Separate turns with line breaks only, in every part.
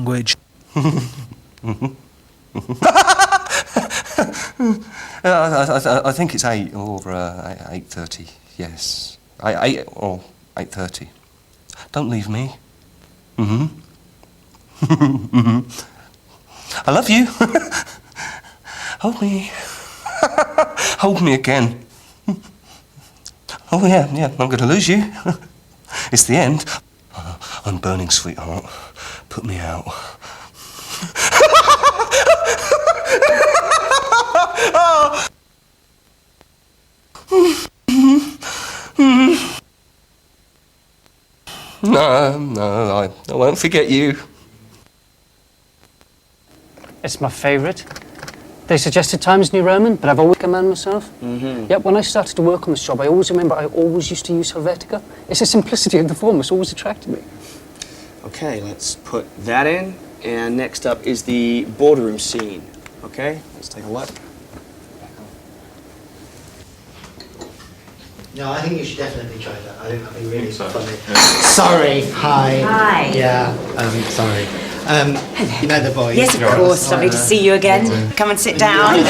language.
I think it's 8 or 8:30. Yes, 8 or 8:30. Don't leave me. I love you. Hold me. Hold me again. Oh yeah, I'm going to lose you. It's the end. I'm burning, sweetheart. Put me out. No, I won't forget you.
It's my favourite. They suggested Times New Roman, but I've always command myself. Yep, when I started to work on this job, I always used to use Helvetica. It's the simplicity of the form that's always attracted me.
Okay, let's put that in. And next up is the boardroom scene. Okay, let's take a look.
No, I think you should definitely try that. I think that'd be really funny. Yeah. Sorry, hi.
Hi.
Yeah, sorry. You know the boy.
Yes, of course. Lovely to see you again. Come and sit down.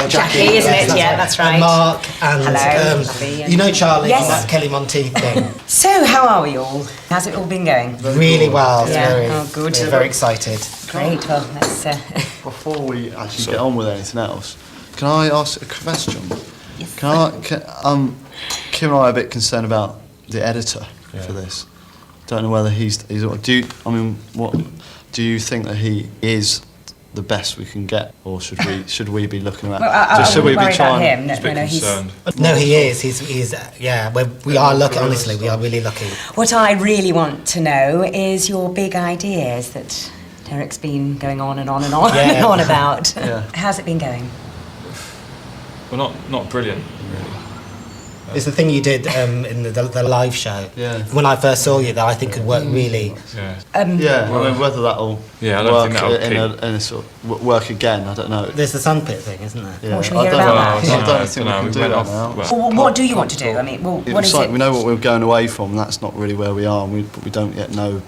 Jackie, isn't it? Yeah, that's right.
And Mark and
hello.
You know Charlie
Yes.
from that Kelly Monteith thing.
So, how are we all? How's it all been going?
Really well.
Yeah.
Very,
Oh, good.
We're very excited.
Great. Well, let's.
Before we actually get on with anything else, can I ask a question?
Yes.
Kim and I are a bit concerned about the editor for this. Don't know whether what do you think that he is the best we can get, or should we be looking at?
Well,
should we be trying?
him.
No, he is. He's yeah. We are lucky. Honestly, we are really lucky.
What I really want to know is your big ideas that Derek's been going on and on and on and on about.
Yeah.
How's it been going?
Well, not brilliant, really.
It's the thing you did in the live show.
Yeah.
When I first saw you, that I think could work really.
Yeah.
I mean, whether that'll
I don't
work
think that'll
in a sort of work again, I don't know.
There's the sandpit thing, isn't there?
Yeah.
What should we hear about that?
I don't think we can do that now.
Well, what do you want to do? I mean, what is
like
it?
we know what we're going away from. That's not really where we are, and we don't yet know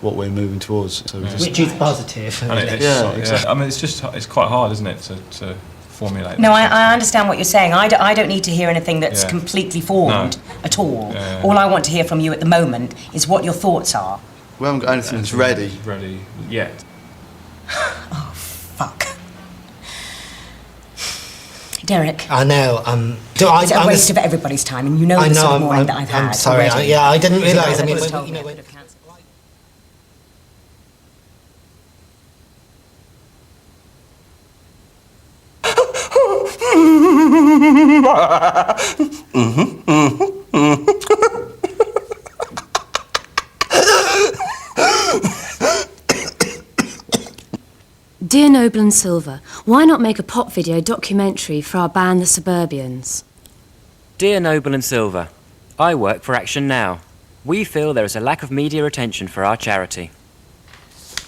what we're moving towards. So
Which is positive.
Exactly.
I mean, it's quite hard, isn't it, to formulate.
No, I understand what you're saying. I don't need to hear anything that's completely formed at all.
Yeah.
All I want to hear from you at the moment is what your thoughts are.
We haven't got anything that's ready.
Ready yet.
Oh, fuck. Derek.
I know.
It's a waste of everybody's time, and you know the sort of morning that I've had.
I'm sorry. I didn't realise. I mean, you know.
Dear Noble and Silver, why not make a pop video documentary for our band The Suburbians?
Dear Noble and Silver, I work for Action Now. We feel there is a lack of media attention for our charity.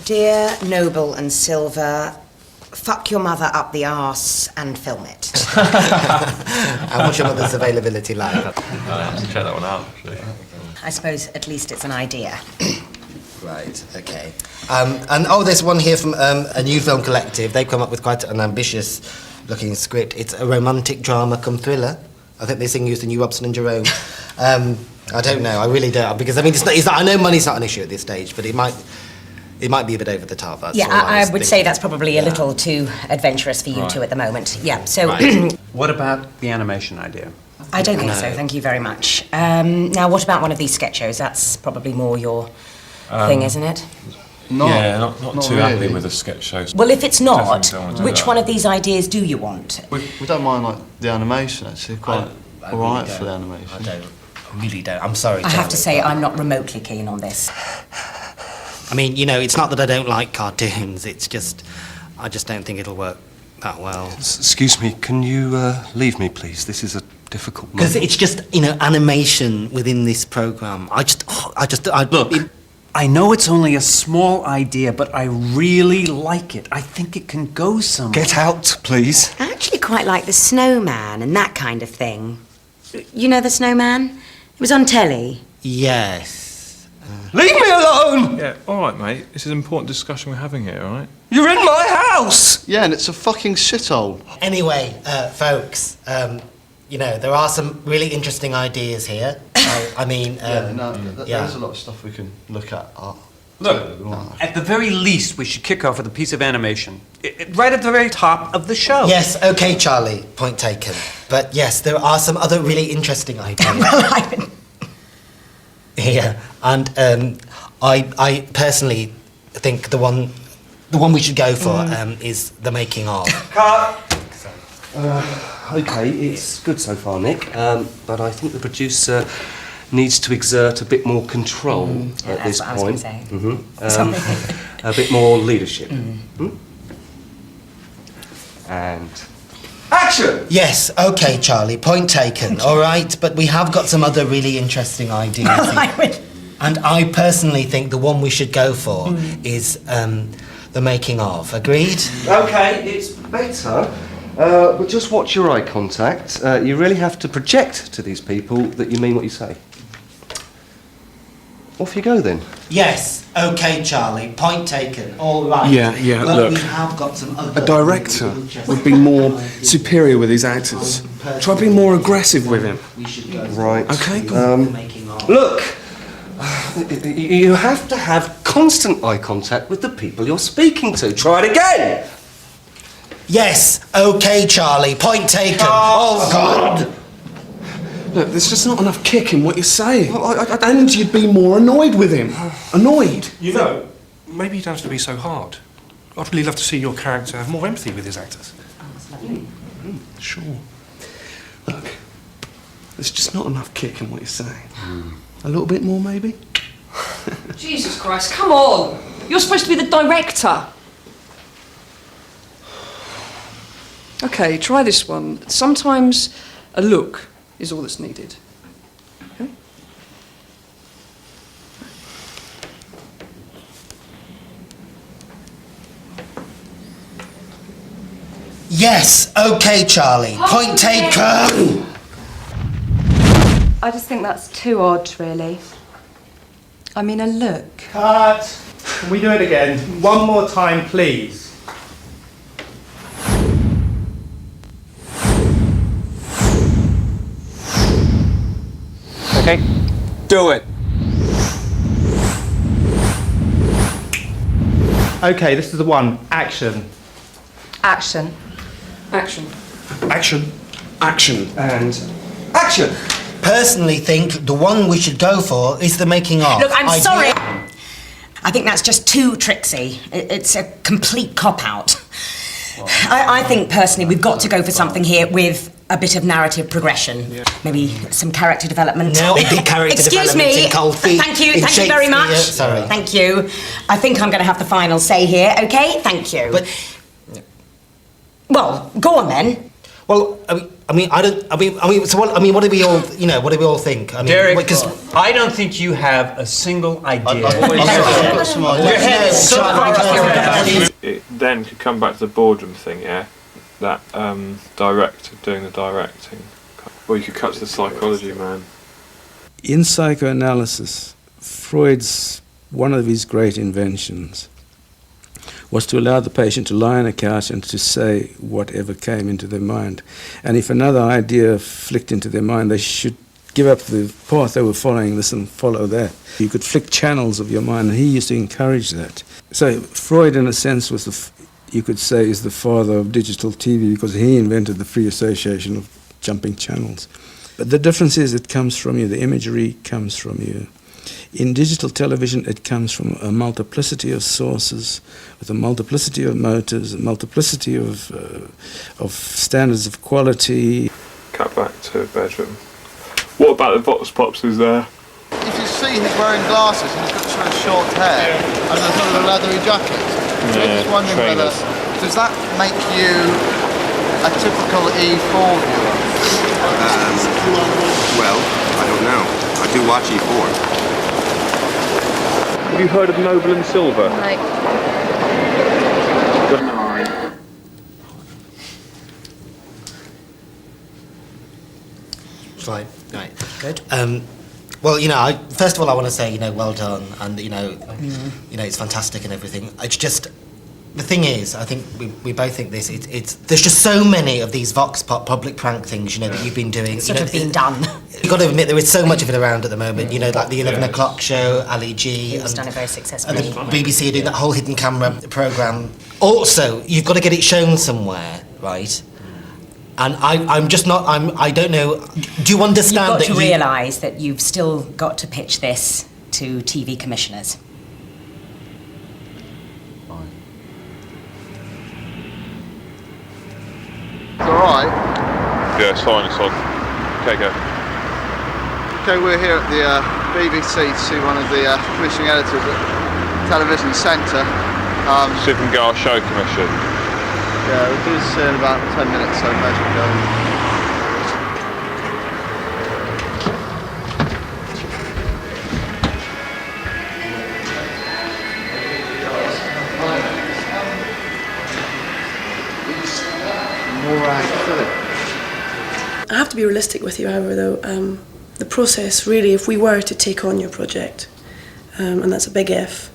Dear Noble and Silver, fuck your mother up the arse and film it.
And what's your mother's availability like?
I have to check that one out, actually.
I suppose at least it's an idea.
Right, okay. And there's one here from a new film collective. They've come up with quite an ambitious-looking script. It's a romantic drama come thriller. I think they sing use the new Robson and Jerome. I don't know. I really don't, because I mean, I know money's not an issue at this stage, but it might be a bit over the top. That's all
I would say that's probably a little too adventurous for you two at the moment. Yeah. So.
What about the animation idea?
I don't think so. Thank you very much. Now, what about one of these sketch shows? That's probably more your thing, isn't it?
Not too
really.
happy with the sketch shows.
Well, if it's not,
Definitely
which one of these ideas do you want?
We don't mind like the animation actually. Quite all right for the animation.
I really don't. I'm sorry.
I have to say, I'm not remotely keen on this.
I mean, you know, it's not that I don't like cartoons. It's just, I just don't think it'll work that well.
Excuse me, can you leave me, please? This is a difficult moment.
Because it's just, you know, animation within this program.
Look, I know it's only a small idea, but I really like it. I think it can go somewhere.
Get out, please.
I actually quite like the snowman and that kind of thing. You know the snowman? It was on telly.
Yes.
Leave me alone!
Yeah, all right, mate. This is an important discussion we're having here, all right?
You're in my house!
Yeah, and it's a fucking shithole.
Anyway, folks, you know, there are some really interesting ideas here. I mean,
There's a lot of stuff we can look at.
Look, at the very least, we should kick off with a piece of animation. Right at the very top of the show.
Yes, okay, Charlie, point taken. But yes, there are some other really interesting ideas. Yeah, and I personally think the one we should go for is the making of.
Cut! Okay, it's good so far, Nick, but I think the producer needs to exert a bit more control at this point. A bit more leadership. And action!
Yes, okay, Charlie, point taken, all right? But we have got some other really interesting ideas. And I personally think the one we should go for is the making of. Agreed?
Okay, it's better. But just watch your eye contact. You really have to project to these people that you mean what you say. Off you go then.
Yes, okay, Charlie, point taken, all right.
Yeah,
but
look.
we have got some other...
A director would be more superior with his actors. Try being more aggressive with him.
Right.
Okay, go on.
Look, you have to have constant eye contact with the people you're speaking to. Try it again.
Yes, okay, Charlie, point taken. Oh, God.
Look, there's just not enough kick in what you're saying. And you'd be more annoyed with him. Annoyed.
You know, maybe you don't have to be so hard. I'd really love to see your character have more empathy with his actors.
Sure. Look, there's just not enough kick in what you're saying. A little bit more, maybe?
Jesus Christ, come on! You're supposed to be the director. Okay, try this one. Sometimes a look is all that's needed. Okay?
Yes, okay, Charlie, point taken.
I just think that's too odd, really. I mean, a look.
Cut! Can we do it again? One more time, please.
Okay, do it.
Okay, this is the one. Action.
Action.
Action.
Action. Action.
And action.
Personally think the one we should go for is the making of.
Look, I'm sorry. I think that's just too tricksy. It's a complete cop-out. I think, personally, we've got to go for something here with a bit of narrative progression. Yeah. Maybe some character development.
No, big character
Excuse
development
me.
in Cold Feet.
Thank you very much.
Sorry.
Thank you. I think I'm going to have the final say here, okay? Thank you.
But...
Well, go on then.
Well, what do we all, you know, what do we all think? I mean,
Derek,
because
I don't think you have a single idea.
I've got some ideas.
Your head is so far up your ass.
It then could come back to the boardroom thing, yeah? That director doing the directing. Or you could cut to the psychology man.
In psychoanalysis, Freud's one of his great inventions was to allow the patient to lie on a couch and to say whatever came into their mind. And if another idea flicked into their mind, they should give up the path they were following, this and follow that. You could flick channels of your mind, and he used to encourage that. So Freud, in a sense, was you could say, is the father of digital TV, because he invented the free association of jumping channels. But the difference is it comes from you, the imagery comes from you. In digital television, it comes from a multiplicity of sources, with a multiplicity of motives, a multiplicity of standards of quality.
Cut back to a bedroom. What about the vox pops is there?
If you see he's wearing glasses and he's got sort of short hair and a sort of a leathery jacket, so I'm just wondering whether, does that make you a typical E4 viewer?
Well, I don't know. I do watch E4.
Have you heard of Noble and Silver?
Fine, right.
Good.
Well, first of all, I want to say, well done, and it's fantastic and everything. It's just the thing is, I think we both think this. There's just so many of these vox pop public prank things, that you've been doing.
Sort of been done.
You've got to admit there is so much of it around at the moment. Like the 11 o'clock show, Ali G.
It's done it very successfully.
And the BBC are doing that whole hidden camera programme. Also, you've got to get it shown somewhere, right? And I'm just not. I don't know. Do you understand that
You've got to realise that you've still got to pitch this to TV commissioners.
It's alright.
Yeah, it's fine, it's on. Okay, go.
Okay, we're here at the BBC to see one of the commissioning editors at Television Centre.
See if we can get our show commissioned.
Yeah, we'll do this in about 10 minutes, so measure go.
I have to be realistic with you, however, though. The process, really, if we were to take on your project, and that's a big if,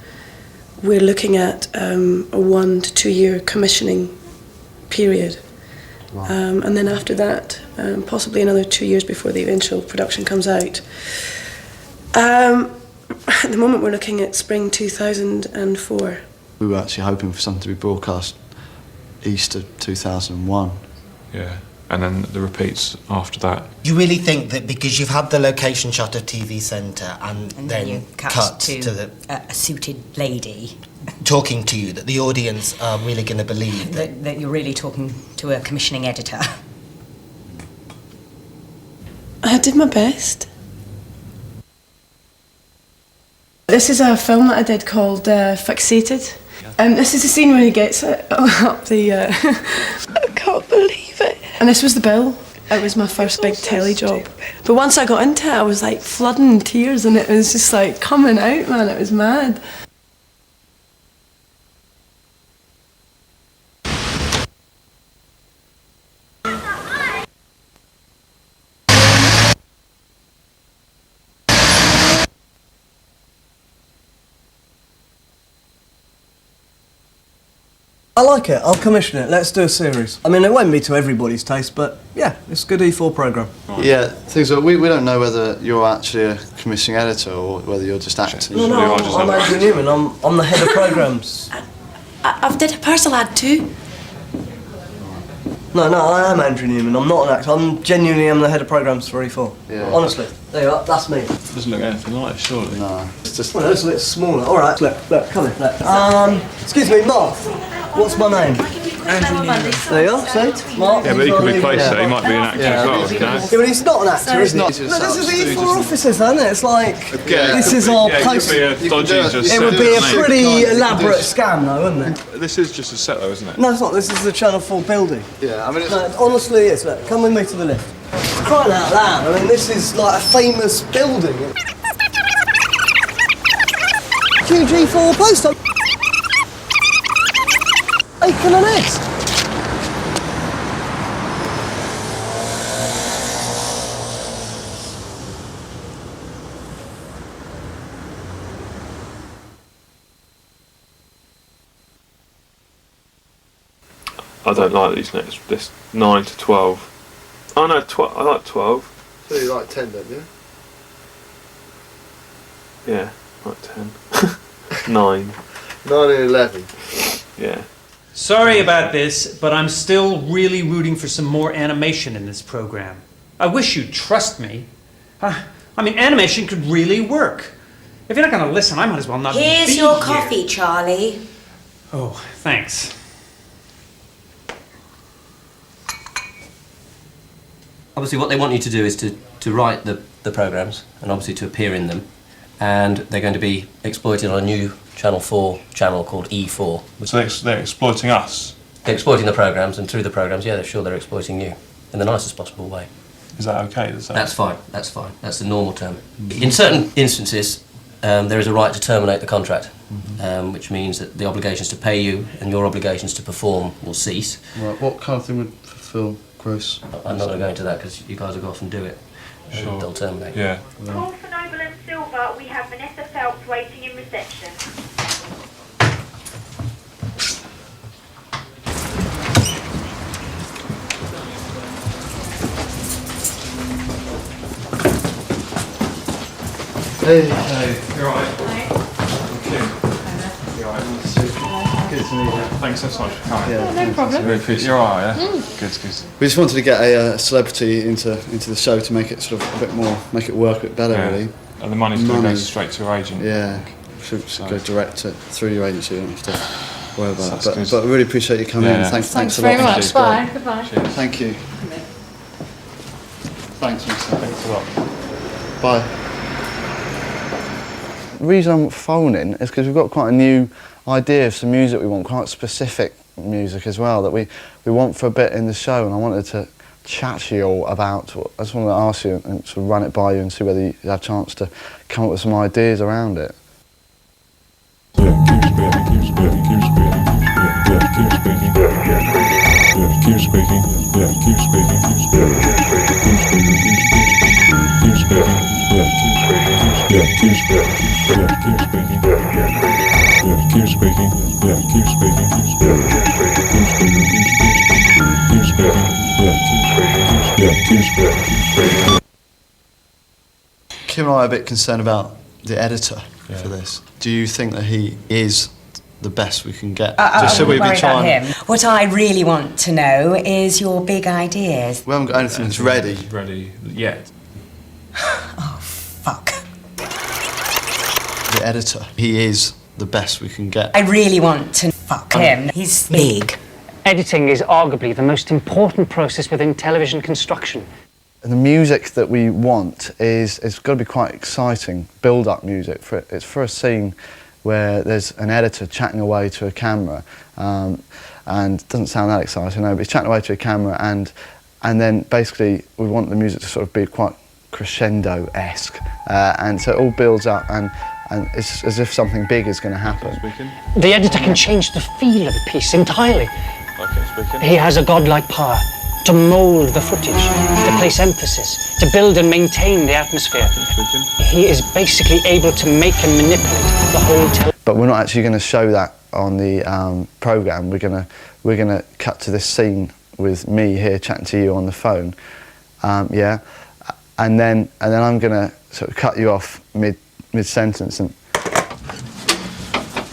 we're looking at a 1 to 2 year commissioning period.
Wow.
And then after that, possibly another 2 years before the eventual production comes out. At the moment, we're looking at spring 2004.
We were actually hoping for something to be broadcast Easter 2001.
Yeah, and then the repeats after that.
You really think that because you've had the location shot of TV Centre and then
you
cut
to
the
a suited lady
talking to you, that the audience are really going to believe
that you're really talking to a commissioning editor.
I did my best. This is a film that I did called Fixated. This is the scene where he gets up the... I can't believe it. And this was the bill. It was my first big telly job. But once I got into it, I was like flooding in tears and it was just like coming out, man. It was mad.
I like it. I'll commission it. Let's do a series. I mean, it won't be to everybody's taste, but yeah, it's a good E4 programme.
Yeah, things are, we don't know whether you're actually a commissioning editor or whether you're just acting.
No, I'm Andrew Newman. I'm the head of programmes.
I've did a parcel ad too.
No, I am Andrew Newman. I'm not an actor. I'm the head of programmes for E4.
Yeah.
Honestly. There you are. That's me.
Doesn't look anything like it, surely.
No. It's just...
Well, it's a bit smaller. All right, look, come here, look. Excuse me, Mark. What's my name?
Andrew Newman.
There you are, see? Mark.
Yeah, but he could be closer, he might be an actor as well, you know?
Yeah, but he's not an actor,
No,
is he?
he's
No,
not.
this is the E4 offices, isn't it? It's like, this is our post...
It
would be a pretty elaborate scam, though, wouldn't it?
This is just a set, though, isn't it?
No, it's not. This is the Channel 4 building.
Yeah, I mean, it's...
No, it honestly is. Look, come with me to the lift. Crying out loud, I mean, this is like a famous building. QG4 post on... Bacon and eggs.
I don't like this 9 to 12. Oh no, 12. I like 12.
So you like 10, don't you?
Yeah, I like 10. 9.
9 and 11.
Yeah.
Sorry about this, but I'm still really rooting for some more animation in this program. I wish you'd trust me. I mean, animation could really work. If you're not going to listen, I might as well not be
Here's your
here.
coffee, Charlie.
Oh, thanks.
Obviously what they want you to do is to write the programmes and obviously to appear in them, and they're going to be exploited on a new Channel 4 channel called E4.
So they're exploiting us?
They're exploiting the programmes, and through the programmes, yeah, they're sure they're exploiting you in the nicest possible way.
Is that okay?
That's fine, that's fine. That's the normal term. In certain instances, there is a right to terminate the contract, which means that the obligations to pay you and your obligations to perform will cease.
Right, what kind of thing would fulfil gross?
I'm not going to go into that because you guys will go off and do it. And
Sure.
They'll terminate.
Yeah.
Call for Noble and waiting in reception.
Hey.
Hey, you're right. Hi. You're right. Good to meet you. Thanks so much for coming.
Yeah, no problem.
Really appreciate. You're alright, yeah. Good.
We just wanted to get a celebrity into the show to make it sort of a bit more, make it work a bit better, really.
And the money's going to go straight to your agent.
Yeah, should go direct to through your agency. You don't have to worry about
That's
it.
good.
But I really appreciate you coming in. Thanks a lot.
very much. Bye. Goodbye.
Thank you. Thanks, Mr.
Thanks a lot.
Bye. The reason I'm phoning is because we've got quite a new idea of some music we want, quite specific music as well, that we want for a bit in the show, and I wanted to chat to you all about. I just wanted to ask you and sort of run it by you and see whether you have a chance to come up with some ideas around it. Kim and I are a bit concerned about the editor for this. Do you think that he is the best we can get?
Just so we worry about him. What I really want to know is your big ideas.
We haven't got anything that's ready.
Ready yet.
Oh, fuck.
The editor. He is the best we can get.
I really want to fuck him. He's big.
Editing is arguably the most important process within television construction.
And the music that we want it's got to be quite exciting, build-up music. It's for a scene where there's an editor chatting away to a camera, and it doesn't sound that exciting, no, but he's chatting away to a camera, and then basically we want the music to sort of be quite crescendo-esque, and so it all builds up, and it's as if something big is going to happen.
The editor can change the feel of a piece entirely. He has a godlike power to mould the footage, to place emphasis, to build and maintain the atmosphere. He is basically able to make and manipulate the whole
But we're not actually going to show that on the programme. We're going to cut to this scene with me here chatting to you on the phone, yeah, and then I'm going to sort of cut you off mid sentence,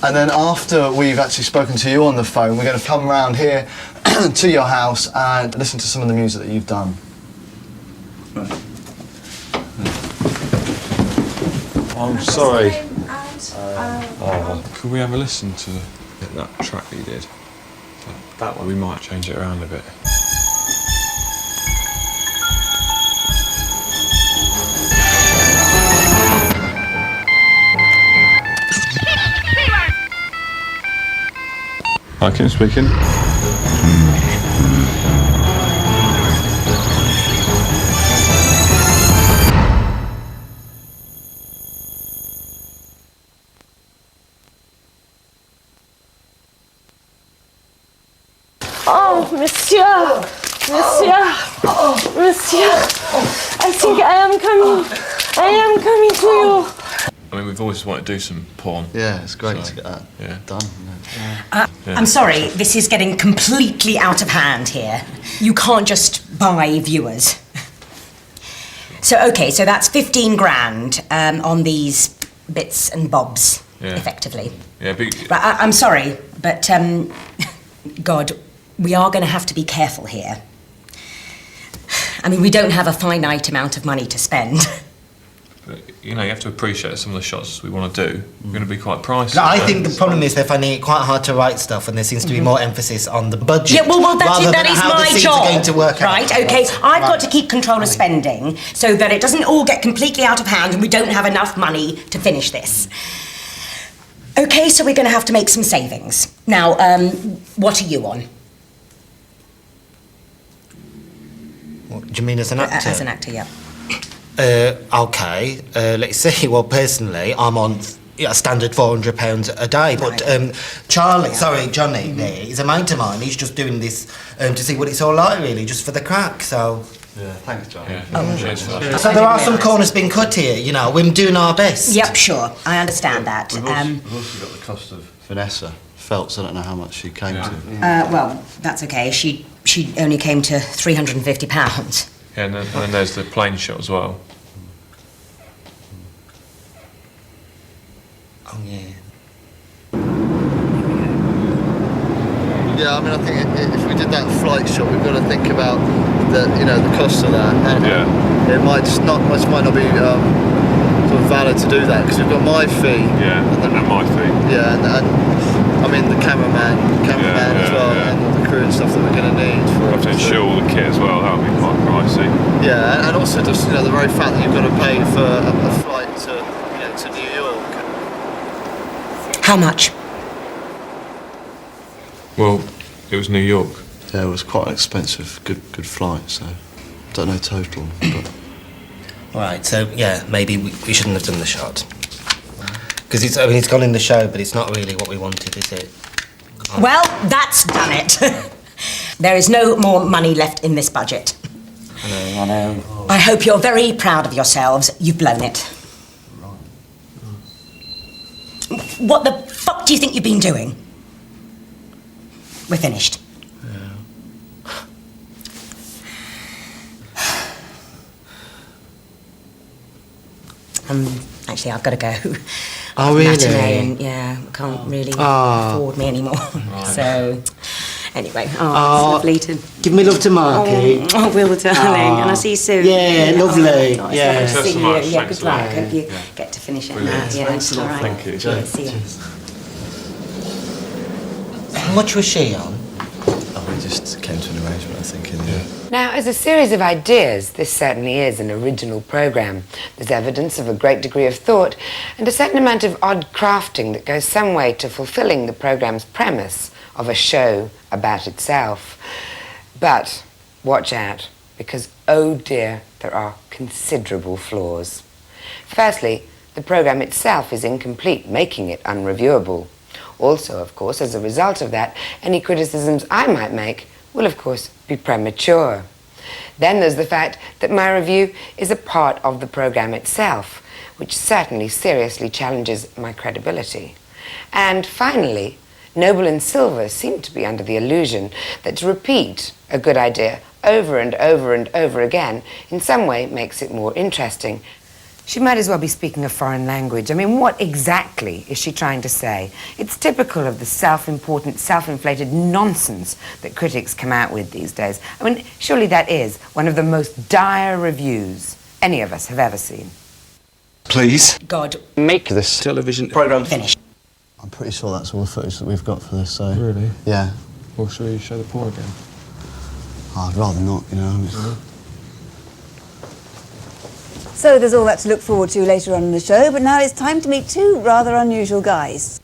and then after we've actually spoken to you on the phone, we're going to come round here to your house and listen to some of the music that you've done. Right.
I'm sorry. Could we have a listen to that track that you did? That one. We might change it around a bit. Hi, Kim speaking.
Oh, monsieur! I think I am coming to you.
I mean, we've always wanted to do some porn.
Yeah, it's great to get that done.
I'm sorry, this is getting completely out of hand here. You can't just buy viewers. So, okay, so that's 15 grand on these bits and bobs, effectively.
Yeah,
but I'm sorry, but, God, we are going to have to be careful here. I mean, we don't have a finite amount of money to spend.
But, you know, you have to appreciate some of the shots we want to do. We're going to be quite pricey.
No, I think the problem is they're finding it quite hard to write stuff, and there seems to be more emphasis on the budget.
Yeah, well,
rather
that
than
is
how the
my
scenes
job,
are going to work
right?
out.
Okay, I've got to keep control of spending so that it doesn't all get completely out of hand and we don't have enough money to finish this. Okay, so we're going to have to make some savings. Now, what are you on?
What, do you mean as an actor?
As an actor, yeah.
Okay, let's see. Well, personally, I'm on a standard £400 a day, but Johnny there is a mate of mine. He's just doing this to see what it's all like, really, just for the crack. So
Yeah, thanks, John.
So there are some corners being cut here, you know, we're doing our best.
Yep, sure. I understand that.
We've also got the cost of Vanessa Phelps. I don't know how much she came to.
Well, that's okay. She only came to £350.
Yeah, and then there's the plane shot as well.
Oh, yeah.
Yeah, I mean, I think if we did that flight shot, we've got to think about the cost of that. And it might not be sort of valid to do that because we've got my fee.
Yeah, and my fee.
Yeah, and I mean the cameraman as well, and the crew and stuff that we're going to need.
We have to insure all the kit as well. That would be quite pricey.
Yeah, and also just the very fact that you've got to pay for a flight to New York.
How much?
Well, it was New York.
Yeah, it was quite an expensive, good flight. So, don't know total, but.
All right, so yeah, maybe we shouldn't have done the shot. Because it's gone in the show, but it's not really what we wanted, is it?
Well, that's done it. There is no more money left in this budget.
I know.
I hope you're very proud of yourselves. You've blown it. What the fuck do you think you've been doing? We're finished. Actually, I've got to go.
Oh, really?
Matinee and can't really afford me anymore. So, anyway, it's lovely to...
Give me love to Marky.
Oh, Will, darling, and I'll see you soon.
Yeah, lovely.
Oh,
yeah.
it's lovely to see you. Yeah,
Thanks
good
a lot.
luck. Hope you get to finish it now.
Brilliant.
Yeah,
Thanks a lot.
all right.
Thank you.
Yeah, see you.
How much was she on?
Oh, we just came to an arrangement, I think, in the end.
Now, as a series of ideas, this certainly is an original programme. There's evidence of a great degree of thought and a certain amount of odd crafting that goes some way to fulfilling the programme's premise of a show about itself. But watch out, because oh dear, there are considerable flaws. Firstly, the programme itself is incomplete, making it unreviewable. Also, of course, as a result of that, any criticisms I might make will, of course, be premature. Then there's the fact that my review is a part of the programme itself, which certainly seriously challenges my credibility. And finally, Noble and Silver seem to be under the illusion that to repeat a good idea over and over and over again in some way makes it more interesting. She might as well be speaking a foreign language. I mean, what exactly is she trying to say? It's typical of the self-important, self-inflated nonsense that critics come out with these days. I mean, surely that is one of the most dire reviews any of us have ever seen.
Please.
God.
Make this
television
programme finished.
I'm pretty sure that's all the footage that we've got for this, so...
Really?
Yeah.
Well, shall we show the poor again?
I'd rather not, you know.
So there's all that to look forward to later on in the show, but now it's time to meet two rather unusual guys.